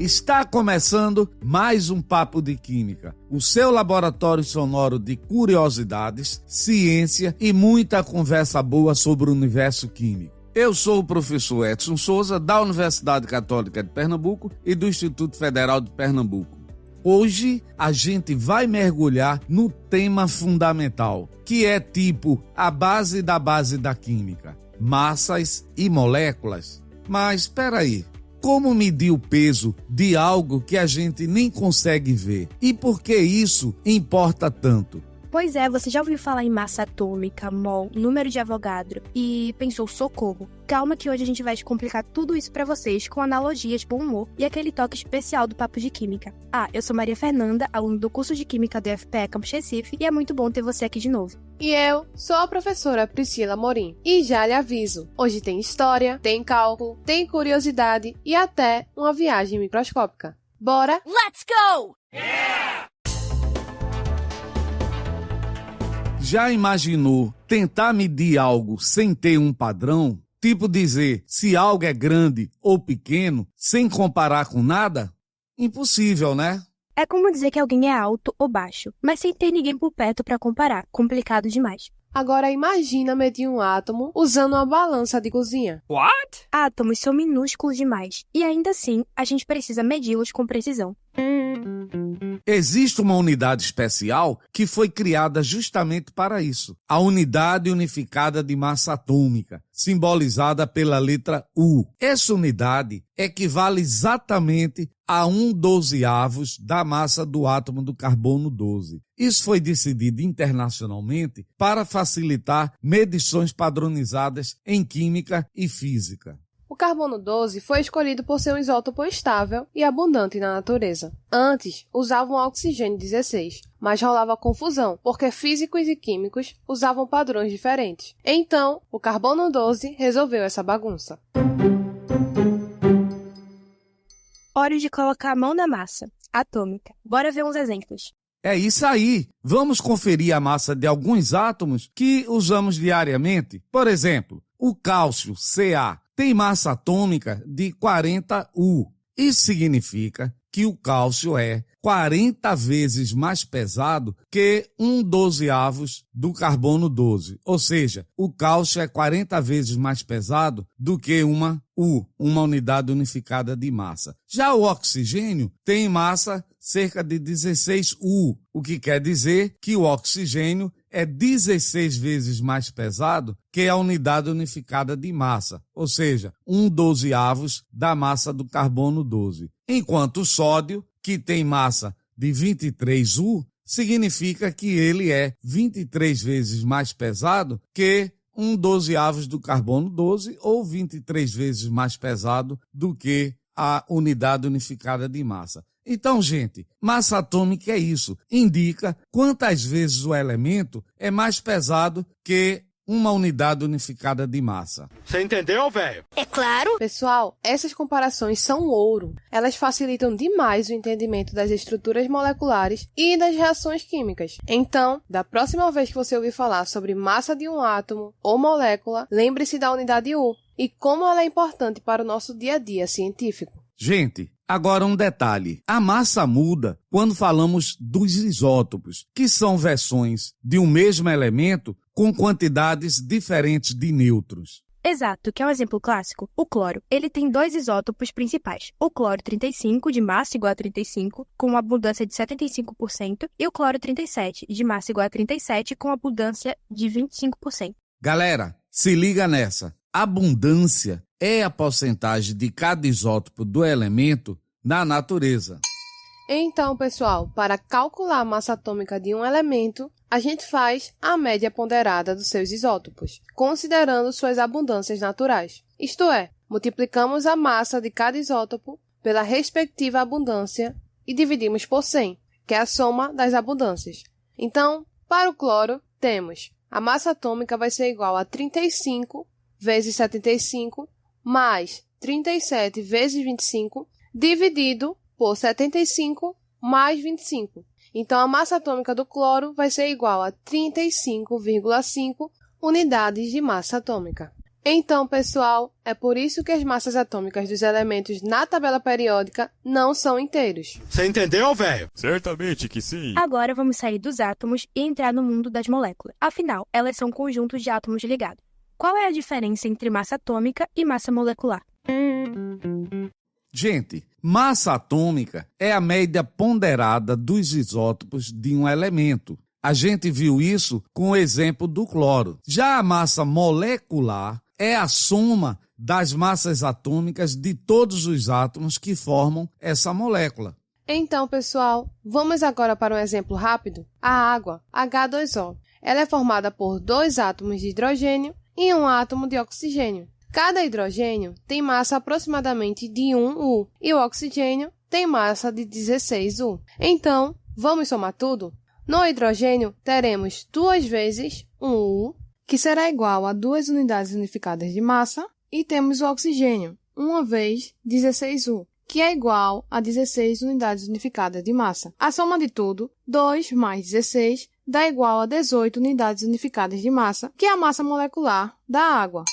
Está começando mais um Papo de Química, o seu laboratório sonoro de curiosidades, ciência e muita conversa boa sobre o universo químico. Eu sou o professor Edson Souza, da Universidade Católica de Pernambuco e do Instituto Federal de Pernambuco. Hoje a gente vai mergulhar no tema fundamental, que é tipo a base da química, massas e moléculas. Mas espera aí, como medir o peso de algo que a gente nem consegue ver? E por que isso importa tanto? Pois é, você já ouviu falar em massa atômica, mol, número de Avogadro e pensou, socorro. Calma que hoje a gente vai descomplicar tudo isso pra vocês com analogias, bom humor e aquele toque especial do Papo de Química. Eu sou Maria Fernanda, aluna do curso de Química do FPE Campus Recife, e é muito bom ter você aqui de novo. E eu sou a professora Priscila Morim. E já lhe aviso, hoje tem história, tem cálculo, tem curiosidade e até uma viagem microscópica. Bora? Let's go! Yeah! Já imaginou tentar medir algo sem ter um padrão? Tipo dizer se algo é grande ou pequeno sem comparar com nada? Impossível, né? É como dizer que alguém é alto ou baixo, mas sem ter ninguém por perto para comparar. Complicado demais. Agora imagina medir um átomo usando uma balança de cozinha. What? Átomos são minúsculos demais e ainda assim a gente precisa medi-los com precisão. Existe uma unidade especial que foi criada justamente para isso. A Unidade Unificada de Massa Atômica, simbolizada pela letra U. Essa unidade equivale exatamente a 1/12 da massa do átomo do carbono 12. Isso foi decidido internacionalmente para facilitar medições padronizadas em química e física. O carbono 12 foi escolhido por ser um isótopo estável e abundante na natureza. Antes, usavam oxigênio 16, mas rolava confusão, porque físicos e químicos usavam padrões diferentes. Então, o carbono 12 resolveu essa bagunça. Hora de colocar a mão na massa atômica. Bora ver uns exemplos. É isso aí! Vamos conferir a massa de alguns átomos que usamos diariamente. Por exemplo, o cálcio, Ca, tem massa atômica de 40 U. Isso significa que o cálcio é 40 vezes mais pesado que 1/12 do carbono 12. Ou seja, o cálcio é 40 vezes mais pesado do que uma U, uma unidade unificada de massa. Já o oxigênio tem massa cerca de 16 U, o que quer dizer que o oxigênio é 16 vezes mais pesado que a unidade unificada de massa, ou seja, 1/12 da massa do carbono 12. Enquanto o sódio, que tem massa de 23 U, significa que ele é 23 vezes mais pesado que 1/12 do carbono 12 ou 23 vezes mais pesado do que a unidade unificada de massa. Então, gente, massa atômica é isso. Indica quantas vezes o elemento é mais pesado que uma unidade unificada de massa. Você entendeu, velho? É claro. Pessoal, essas comparações são ouro. Elas facilitam demais o entendimento das estruturas moleculares e das reações químicas. Então, da próxima vez que você ouvir falar sobre massa de um átomo ou molécula, lembre-se da unidade U e como ela é importante para o nosso dia a dia científico. Gente, agora um detalhe. A massa muda quando falamos dos isótopos, que são versões de um mesmo elemento com quantidades diferentes de nêutrons. Exato, que é um exemplo clássico. O cloro, ele tem dois isótopos principais. O cloro 35, de massa igual a 35, com uma abundância de 75%, e o cloro 37, de massa igual a 37, com abundância de 25%. Galera, se liga nessa. Abundância é a porcentagem de cada isótopo do elemento na natureza. Então, pessoal, para calcular a massa atômica de um elemento, a gente faz a média ponderada dos seus isótopos, considerando suas abundâncias naturais. Isto é, multiplicamos a massa de cada isótopo pela respectiva abundância e dividimos por 100, que é a soma das abundâncias. Então, para o cloro, temos a massa atômica vai ser igual a 35 vezes 75 mais 37 vezes 25 dividido por 75 mais 25. Então, a massa atômica do cloro vai ser igual a 35,5 unidades de massa atômica. Então, pessoal, é por isso que as massas atômicas dos elementos na tabela periódica não são inteiros. Você entendeu, velho? Certamente que sim. Agora vamos sair dos átomos e entrar no mundo das moléculas. Afinal, elas são conjuntos de átomos ligados. Qual é a diferença entre massa atômica e massa molecular? Gente, massa atômica é a média ponderada dos isótopos de um elemento. A gente viu isso com o exemplo do cloro. Já a massa molecular é a soma das massas atômicas de todos os átomos que formam essa molécula. Então, pessoal, vamos agora para um exemplo rápido. A água, H2O, ela é formada por 2 átomos de hidrogênio e 1 átomo de oxigênio. Cada hidrogênio tem massa aproximadamente de 1 U e o oxigênio tem massa de 16 U. Então, vamos somar tudo? No hidrogênio, teremos 2 vezes 1 U, que será igual a 2 unidades unificadas de massa, e temos o oxigênio, 1 vez 16U, que é igual a 16 unidades unificadas de massa. A soma de tudo, 2 mais 16, dá igual a 18 unidades unificadas de massa, que é a massa molecular da água.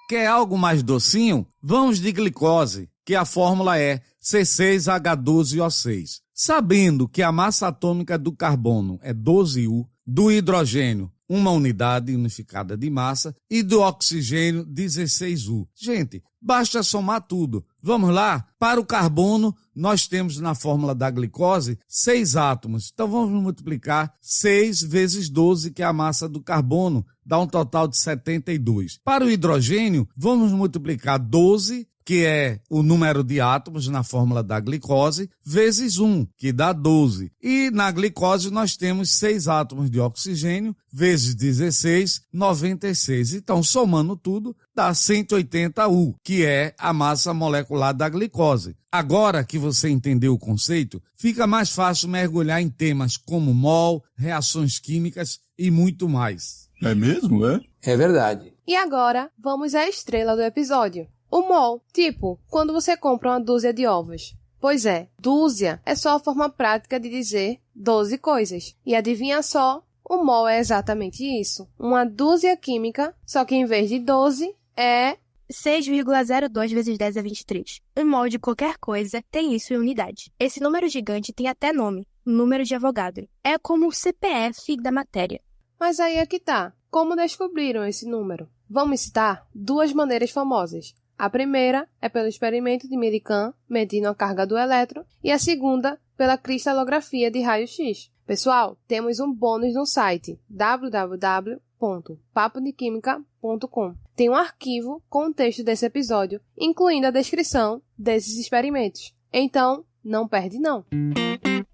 Quer algo mais docinho? Vamos de glicose, que a fórmula é C6H12O6. Sabendo que a massa atômica do carbono é 12U, do hidrogênio, 1 unidade unificada de massa, e do oxigênio, 16U. Gente, basta somar tudo. Vamos lá? Para o carbono, nós temos na fórmula da glicose 6 átomos. Então vamos multiplicar 6 vezes 12, que é a massa do carbono, dá um total de 72. Para o hidrogênio, vamos multiplicar 12, que é o número de átomos na fórmula da glicose, vezes 1, que dá 12. E na glicose nós temos 6 átomos de oxigênio, vezes 16, 96. Então, somando tudo, dá 180U, que é a massa molecular da glicose. Agora que você entendeu o conceito, fica mais fácil mergulhar em temas como mol, reações químicas e muito mais. É mesmo, é? É verdade. E agora, vamos à estrela do episódio. O mol, tipo, quando você compra uma dúzia de ovos. Pois é, dúzia é só a forma prática de dizer 12 coisas. E adivinha só, o mol é exatamente isso. Uma dúzia química, só que em vez de 12, é 6,02 vezes 10 a 23. Um mol de qualquer coisa tem isso em unidade. Esse número gigante tem até nome, número de Avogadro. É como o CPF da matéria. Mas aí é que tá. Como descobriram esse número? Vamos citar 2 maneiras famosas. A primeira é pelo experimento de Millikan, medindo a carga do elétron, e a segunda pela cristalografia de raio-x. Pessoal, temos um bônus no site www.papodequimica.com. Tem um arquivo com o texto desse episódio, incluindo a descrição desses experimentos. Então, não perde não.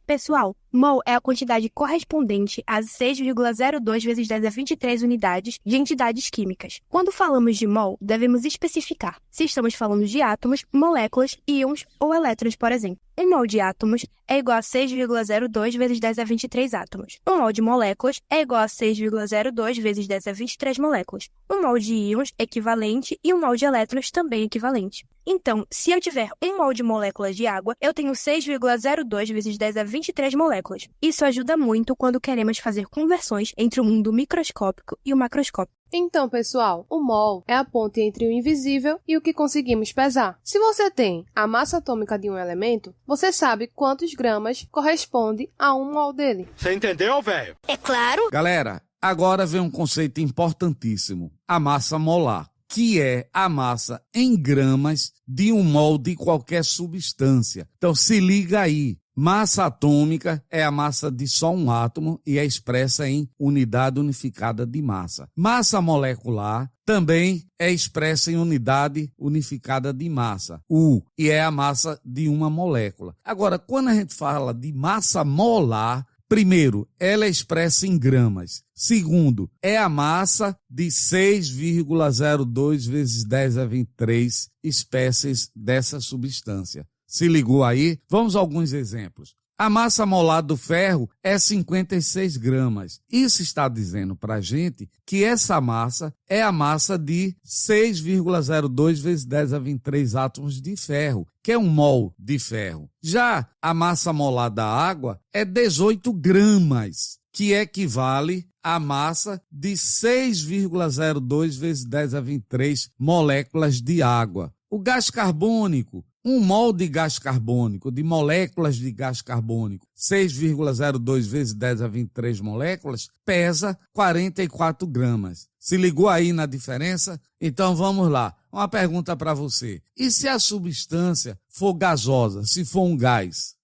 Pessoal, mol é a quantidade correspondente a 6,02 vezes 10 a 23 unidades de entidades químicas. Quando falamos de mol, devemos especificar se estamos falando de átomos, moléculas, íons ou elétrons, por exemplo. Um mol de átomos é igual a 6,02 vezes 10 a 23 átomos. Um mol de moléculas é igual a 6,02 vezes 10 a 23 moléculas. Um mol de íons equivalente e um mol de elétrons também equivalente. Então, se eu tiver um mol de moléculas de água, eu tenho 6,02 vezes 10 a 23 moléculas. Isso ajuda muito quando queremos fazer conversões entre o mundo microscópico e o macroscópico. Então, pessoal, o mol é a ponte entre o invisível e o que conseguimos pesar. Se você tem a massa atômica de um elemento, você sabe quantos gramas corresponde a um mol dele. Você entendeu, velho? É claro! Galera, agora vem um conceito importantíssimo, a massa molar, que é a massa em gramas de um mol de qualquer substância. Então se liga aí, massa atômica é a massa de só um átomo e é expressa em unidade unificada de massa. Massa molecular também é expressa em unidade unificada de massa, U, e é a massa de uma molécula. Agora, quando a gente fala de massa molar, primeiro, ela é expressa em gramas. Segundo, é a massa de 6,02 vezes 10 a 23 espécies dessa substância. Se ligou aí? Vamos a alguns exemplos. A massa molar do ferro é 56 gramas. Isso está dizendo para a gente que essa massa é a massa de 6,02 vezes 10 a 23 átomos de ferro, que é um mol de ferro. Já a massa molar da água é 18 gramas. que equivale à massa de 6,02 vezes 10 a 23 moléculas de água. O gás carbônico, 1 mol de gás carbônico, de moléculas de gás carbônico, 6,02 vezes 10 a 23 moléculas, pesa 44 gramas. Se ligou aí na diferença? Então vamos lá. Uma pergunta para você. E se a substância for gasosa, se for um gás?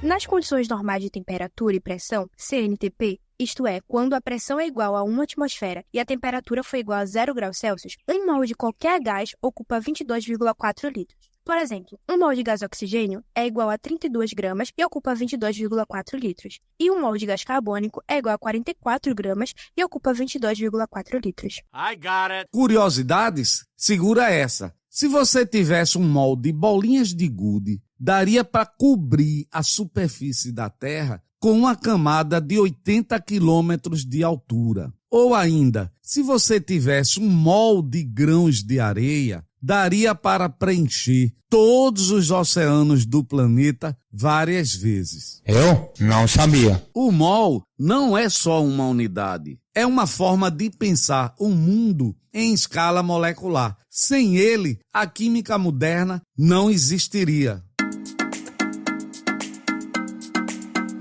Nas condições normais de temperatura e pressão, CNTP, isto é, quando a pressão é igual a 1 atmosfera e a temperatura for igual a 0 graus Celsius, 1 mol de qualquer gás ocupa 22,4 litros. Por exemplo, 1 mol de gás oxigênio é igual a 32 gramas e ocupa 22,4 litros. E 1 mol de gás carbônico é igual a 44 gramas e ocupa 22,4 litros. I got it. Curiosidades? Segura essa. Se você tivesse 1 mol de bolinhas de gude, daria para cobrir a superfície da Terra com uma camada de 80 quilômetros de altura. Ou ainda, se você tivesse 1 mol de grãos de areia, daria para preencher todos os oceanos do planeta várias vezes. Eu não sabia. O mol não é só uma unidade. É uma forma de pensar o mundo em escala molecular. Sem ele, a química moderna não existiria.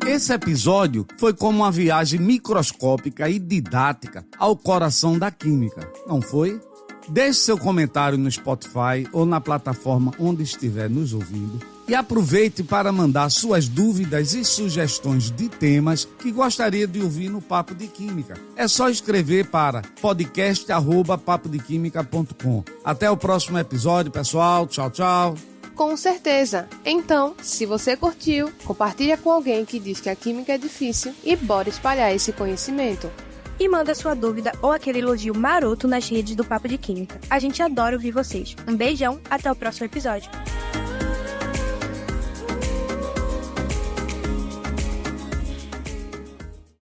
Esse episódio foi como uma viagem microscópica e didática ao coração da química, não foi? Deixe seu comentário no Spotify ou na plataforma onde estiver nos ouvindo e aproveite para mandar suas dúvidas e sugestões de temas que gostaria de ouvir no Papo de Química. É só escrever para podcast@papodequimica.com. Até o próximo episódio, pessoal. Tchau, tchau. Com certeza! Então, se você curtiu, compartilha com alguém que diz que a química é difícil e bora espalhar esse conhecimento. E manda sua dúvida ou aquele elogio maroto nas redes do Papo de Química. A gente adora ouvir vocês. Um beijão, até o próximo episódio.